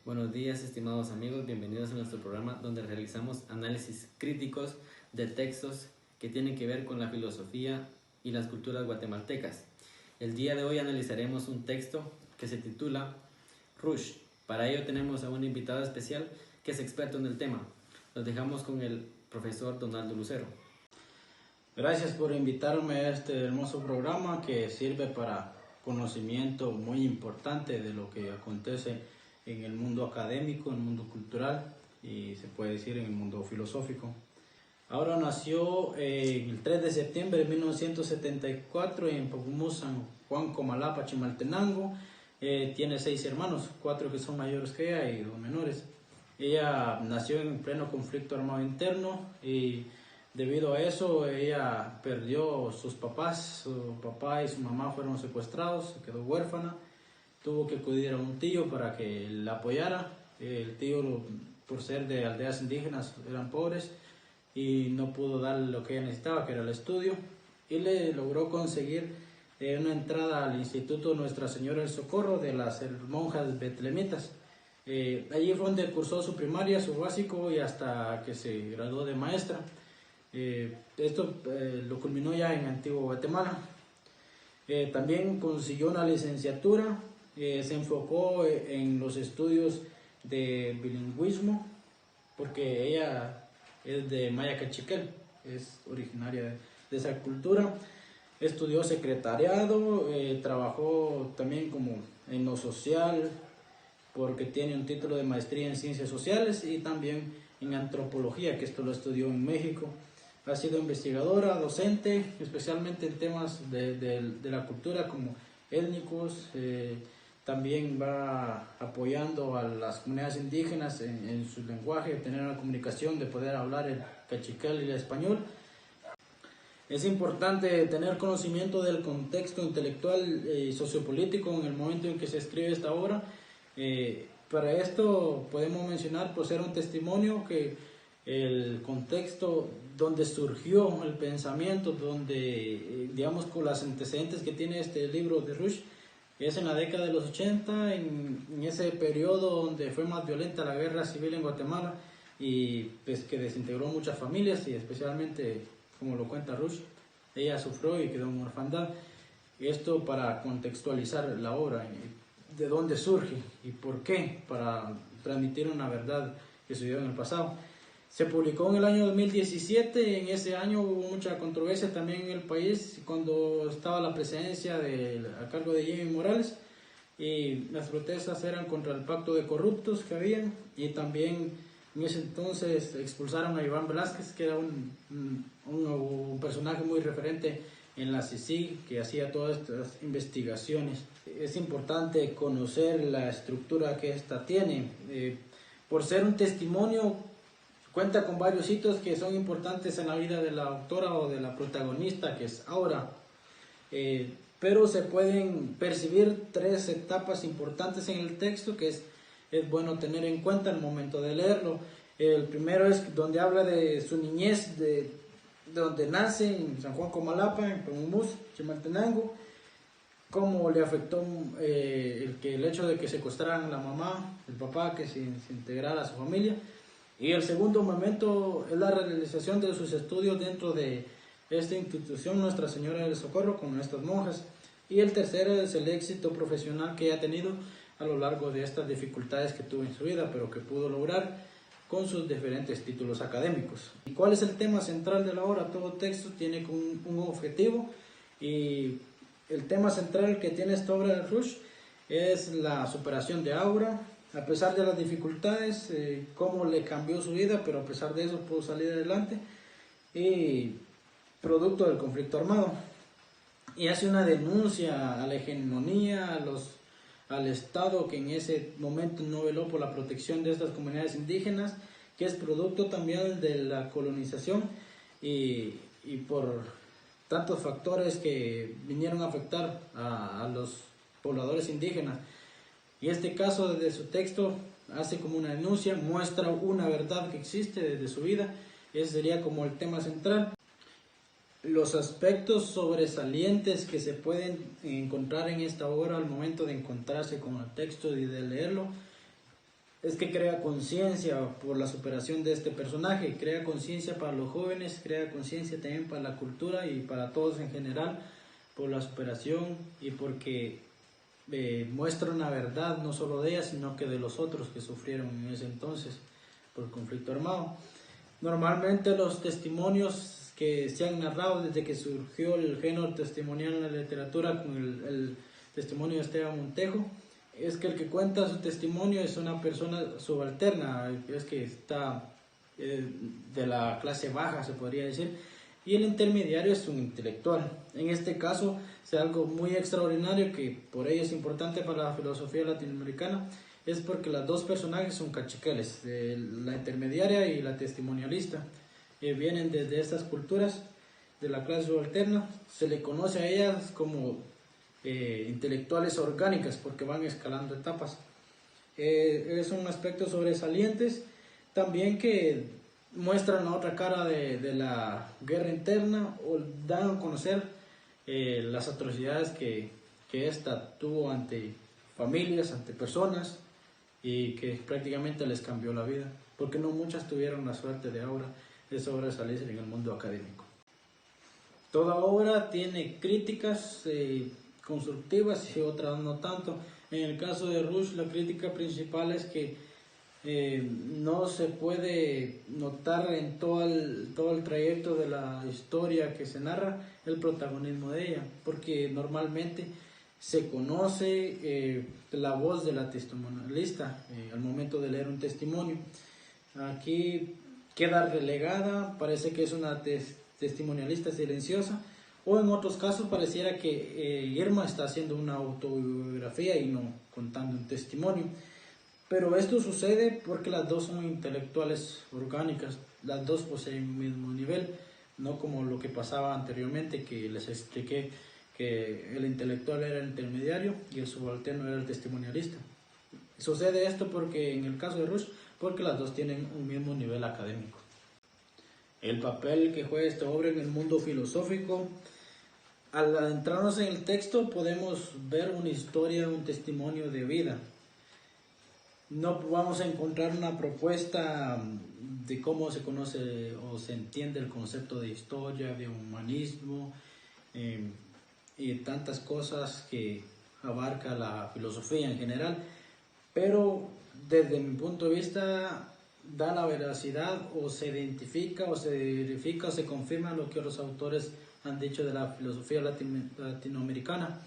Buenos días, estimados amigos, bienvenidos a nuestro programa donde realizamos análisis críticos de textos que tienen que ver con la filosofía y las culturas guatemaltecas. El día de hoy analizaremos un texto que se titula Rush. Para ello tenemos a un invitado especial que es experto en el tema. Los dejamos con el profesor Donaldo Lucero. Gracias por invitarme a este hermoso programa que sirve para conocimiento muy importante de lo que acontece en el mundo académico, en el mundo cultural y se puede decir en el mundo filosófico. Ahora nació el 3 de septiembre de 1974 en Pocumú, San Juan, Comalapa, Chimaltenango. Tiene 6 hermanos, 4 que son mayores que ella y 2 menores. Ella nació en pleno conflicto armado interno y debido a eso ella perdió sus papás. Su papá y su mamá fueron secuestrados, se quedó huérfana. Tuvo que acudir a un tío para que la apoyara. El tío, por ser de aldeas indígenas, eran pobres y no pudo darle lo que ella necesitaba, que era el estudio, y le logró conseguir una entrada al Instituto Nuestra Señora del Socorro de las monjas betlemitas. Allí fue donde cursó su primaria, su básico y hasta que se graduó de maestra. Esto lo culminó ya en Antigua Guatemala. También consiguió una licenciatura, se enfocó en los estudios de bilingüismo, porque ella es de Maya Cachiquel, es originaria de esa cultura. Estudió secretariado, trabajó también como en lo social, porque tiene un título de maestría en ciencias sociales y también en antropología, que esto lo estudió en México. Ha sido investigadora, docente, especialmente en temas de la cultura como étnicos. También va apoyando a las comunidades indígenas en su lenguaje, tener una comunicación, de poder hablar el cachiquel y el español. Es importante tener conocimiento del contexto intelectual y sociopolítico en el momento en que se escribe esta obra. Para esto podemos mencionar, por ser un testimonio, que el contexto donde surgió el pensamiento, donde digamos con los antecedentes que tiene este libro de Rush, es en la década de los 80, en ese periodo donde fue más violenta la guerra civil en Guatemala y pues que desintegró muchas familias, y especialmente, como lo cuenta Rush, ella sufrió y quedó en orfandad. Esto para contextualizar la obra, de dónde surge y por qué, para transmitir una verdad que sucedió en el pasado. Se publicó en el año 2017, en ese año hubo mucha controversia también en el país cuando estaba la presidencia a cargo de Jimmy Morales, y las protestas eran contra el pacto de corruptos que habían, y también en ese entonces expulsaron a Iván Velázquez, que era un personaje muy referente en la CICIG, que hacía todas estas investigaciones. Es importante conocer la estructura que esta tiene. Por ser un testimonio, cuenta con varios hitos que son importantes en la vida de la autora o de la protagonista, que es Aura. Pero se pueden percibir 3 etapas importantes en el texto que es bueno tener en cuenta al momento de leerlo. El primero es donde habla de su niñez, de donde nace en San Juan Comalapa, en Pemumús, Chimaltenango, cómo le afectó el hecho de que secuestraran a la mamá, el papá, que se integrara a su familia. Y el segundo momento es la realización de sus estudios dentro de esta institución Nuestra Señora del Socorro con estas monjas. Y el tercero es el éxito profesional que ella ha tenido a lo largo de estas dificultades que tuvo en su vida, pero que pudo lograr con sus diferentes títulos académicos. ¿Y cuál es el tema central de la obra? Todo texto tiene un objetivo, y el tema central que tiene esta obra de Rush es la superación de Aura, a pesar de las dificultades, cómo le cambió su vida, pero a pesar de eso pudo salir adelante, y producto del conflicto armado. Y hace una denuncia a la hegemonía, al Estado que en ese momento no veló por la protección de estas comunidades indígenas, que es producto también de la colonización y por tantos factores que vinieron a afectar a los pobladores indígenas. Y este caso, desde su texto, hace como una denuncia, muestra una verdad que existe desde su vida. Ese sería como el tema central. Los aspectos sobresalientes que se pueden encontrar en esta obra al momento de encontrarse con el texto y de leerlo es que crea conciencia por la superación de este personaje, crea conciencia para los jóvenes, crea conciencia también para la cultura y para todos en general, por la superación y porque muestra una verdad no solo de ella, sino que de los otros que sufrieron en ese entonces por el conflicto armado. Normalmente los testimonios que se han narrado desde que surgió el género testimonial en la literatura con el testimonio de Esteban Montejo, es que el que cuenta su testimonio es una persona subalterna, es que está de la clase baja, se podría decir, y el intermediario es un intelectual. En este caso es algo muy extraordinario que por ello es importante para la filosofía latinoamericana, es porque las dos personajes son cachiqueles, la intermediaria y la testimonialista, vienen desde estas culturas de la clase subalterna. Se le conoce a ellas como intelectuales orgánicas porque van escalando etapas. Es un aspecto sobresalientes también que muestran la otra cara de la guerra interna o dan a conocer las atrocidades que ésta tuvo ante familias, ante personas y que prácticamente les cambió la vida, porque no muchas tuvieron la suerte de sobresalir en el mundo académico. Toda obra tiene críticas constructivas y otras no tanto. En el caso de Rush, la crítica principal es que no se puede notar en todo el trayecto de la historia que se narra el protagonismo de ella, porque normalmente se conoce la voz de la testimonialista al momento de leer un testimonio. Aquí queda relegada, parece que es una testimonialista silenciosa, o en otros casos pareciera que Irma está haciendo una autobiografía y no contando un testimonio. Pero esto sucede porque las dos son intelectuales orgánicas, las dos poseen un mismo nivel, no como lo que pasaba anteriormente, que les expliqué que el intelectual era el intermediario y el subalterno era el testimonialista. Sucede esto porque en el caso de Rush, porque las dos tienen un mismo nivel académico. El papel que juega esta obra en el mundo filosófico, al adentrarnos en el texto podemos ver una historia, un testimonio de vida. No vamos a encontrar una propuesta de cómo se conoce o se entiende el concepto de historia, de humanismo y tantas cosas que abarca la filosofía en general, pero desde mi punto de vista da la veracidad o se identifica o se verifica o se confirma lo que los autores han dicho de la filosofía latinoamericana,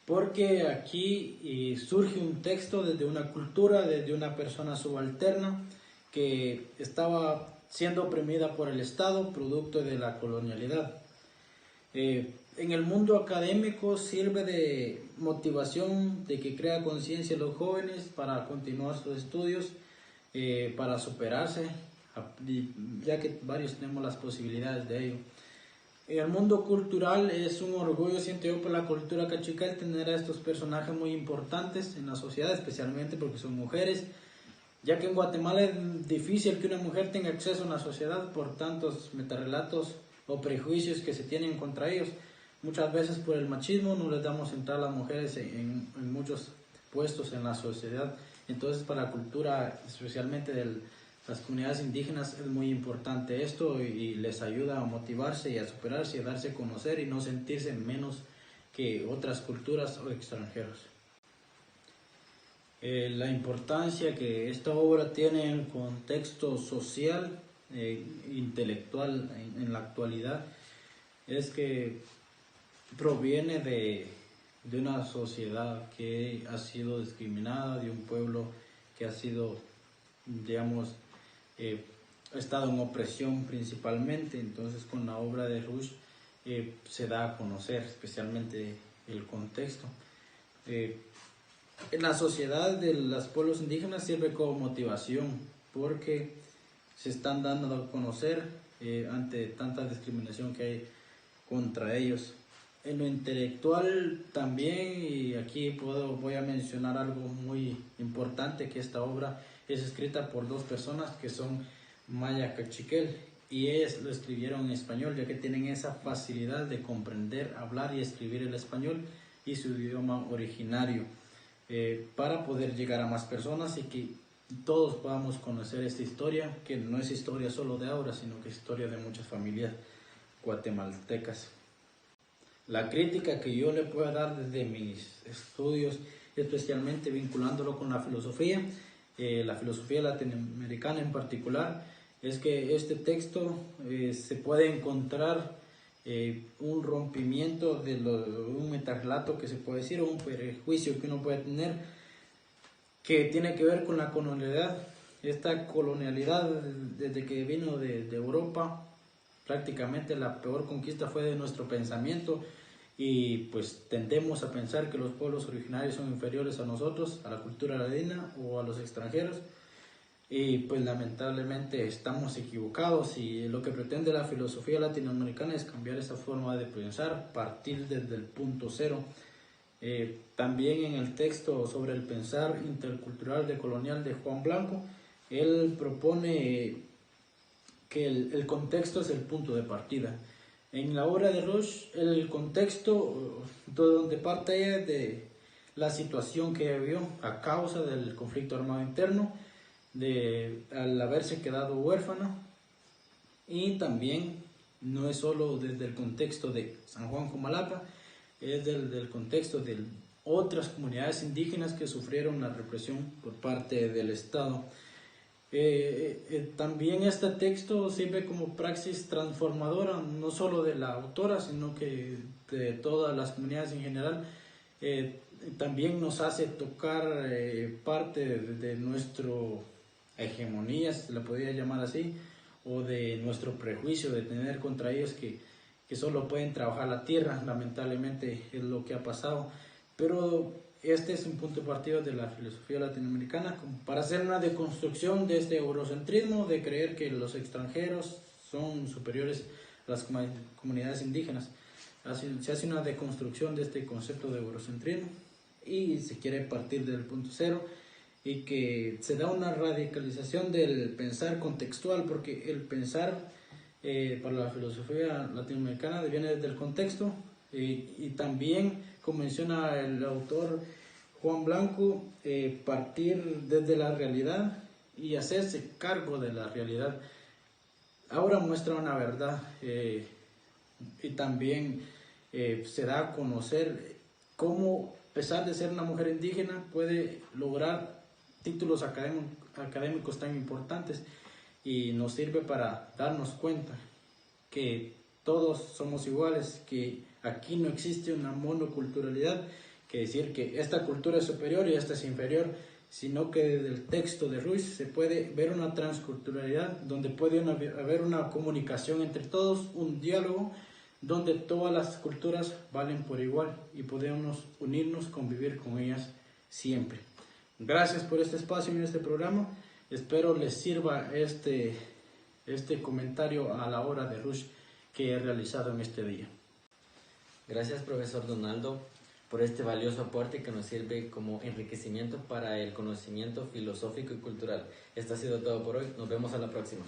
porque aquí surge un texto desde una cultura, desde una persona subalterna que estaba siendo oprimida por el Estado, producto de la colonialidad. En el mundo académico sirve de motivación, de que crea conciencia en los jóvenes para continuar sus estudios, para superarse, ya que varios tenemos las posibilidades de ello. En el mundo cultural es un orgullo, siento yo, por la cultura cachical tener a estos personajes muy importantes en la sociedad, especialmente porque son mujeres, ya que en Guatemala es difícil que una mujer tenga acceso a la sociedad por tantos metarrelatos o prejuicios que se tienen contra ellos. Muchas veces por el machismo no les damos entrada a las mujeres en muchos puestos en la sociedad. Entonces para la cultura, especialmente de las comunidades indígenas, es muy importante esto y les ayuda a motivarse y a superarse y a darse a conocer y no sentirse menos que otras culturas o extranjeros. La importancia que esta obra tiene en contexto social, intelectual en la actualidad, es que proviene de una sociedad que ha sido discriminada, de un pueblo que ha sido, digamos, ha estado en opresión principalmente. Entonces con la obra de Rush se da a conocer especialmente el contexto. En la sociedad de los pueblos indígenas sirve como motivación porque se están dando a conocer ante tanta discriminación que hay contra ellos. En lo intelectual también, y aquí voy a mencionar algo muy importante, que esta obra es escrita por dos personas que son maya cachiquel y ellas lo escribieron en español, ya que tienen esa facilidad de comprender, hablar y escribir el español y su idioma originario, para poder llegar a más personas y que todos podamos conocer esta historia, que no es historia solo de ahora, sino que es historia de muchas familias guatemaltecas. La crítica que yo le puedo dar desde mis estudios, especialmente vinculándolo con la filosofía latinoamericana en particular, es que este texto se puede encontrar un rompimiento de un metarrelato que se puede decir, o un prejuicio que uno puede tener, que tiene que ver con la colonialidad. Esta colonialidad, desde que vino de Europa, prácticamente la peor conquista fue de nuestro pensamiento, y pues tendemos a pensar que los pueblos originarios son inferiores a nosotros, a la cultura ladina o a los extranjeros, y pues lamentablemente estamos equivocados, y lo que pretende la filosofía latinoamericana es cambiar esa forma de pensar, partir desde el punto cero. También en el texto sobre el pensar intercultural decolonial de Juan Blanco, él propone que el contexto es el punto de partida. En la obra de Rush, el contexto donde parte ella de la situación que vivió a causa del conflicto armado interno, al haberse quedado huérfana, y también no es solo desde el contexto de San Juan Comalapa, es del contexto de otras comunidades indígenas que sufrieron la represión por parte del Estado. También este texto sirve como praxis transformadora, no solo de la autora, sino que de todas las comunidades en general. También nos hace tocar parte de nuestra hegemonía, se la podría llamar así, o de nuestro prejuicio de tener contra ellos que solo pueden trabajar la tierra. Lamentablemente es lo que ha pasado, pero este es un punto de partida de la filosofía latinoamericana para hacer una deconstrucción de este eurocentrismo, de creer que los extranjeros son superiores a las comunidades indígenas. Se hace una deconstrucción de este concepto de eurocentrismo y se quiere partir del punto cero, y que se da una radicalización del pensar contextual, porque el pensar para la filosofía latinoamericana viene desde el contexto, y también, como menciona el autor Juan Blanco, partir desde la realidad y hacerse cargo de la realidad. Ahora muestra una verdad, y también se da a conocer cómo, a pesar de ser una mujer indígena, puede lograr títulos académicos tan importantes, y nos sirve para darnos cuenta que todos somos iguales, que aquí no existe una monoculturalidad, que decir que esta cultura es superior y esta es inferior, sino que desde el texto de Ruiz se puede ver una transculturalidad donde puede haber una comunicación entre todos, un diálogo donde todas las culturas valen por igual y podemos unirnos, convivir con ellas siempre. Gracias por este espacio en este programa. Espero les sirva este comentario a la hora de Rush que he realizado en este día. Gracias, profesor Donaldo, por este valioso aporte que nos sirve como enriquecimiento para el conocimiento filosófico y cultural. Esto ha sido todo por hoy. Nos vemos a la próxima.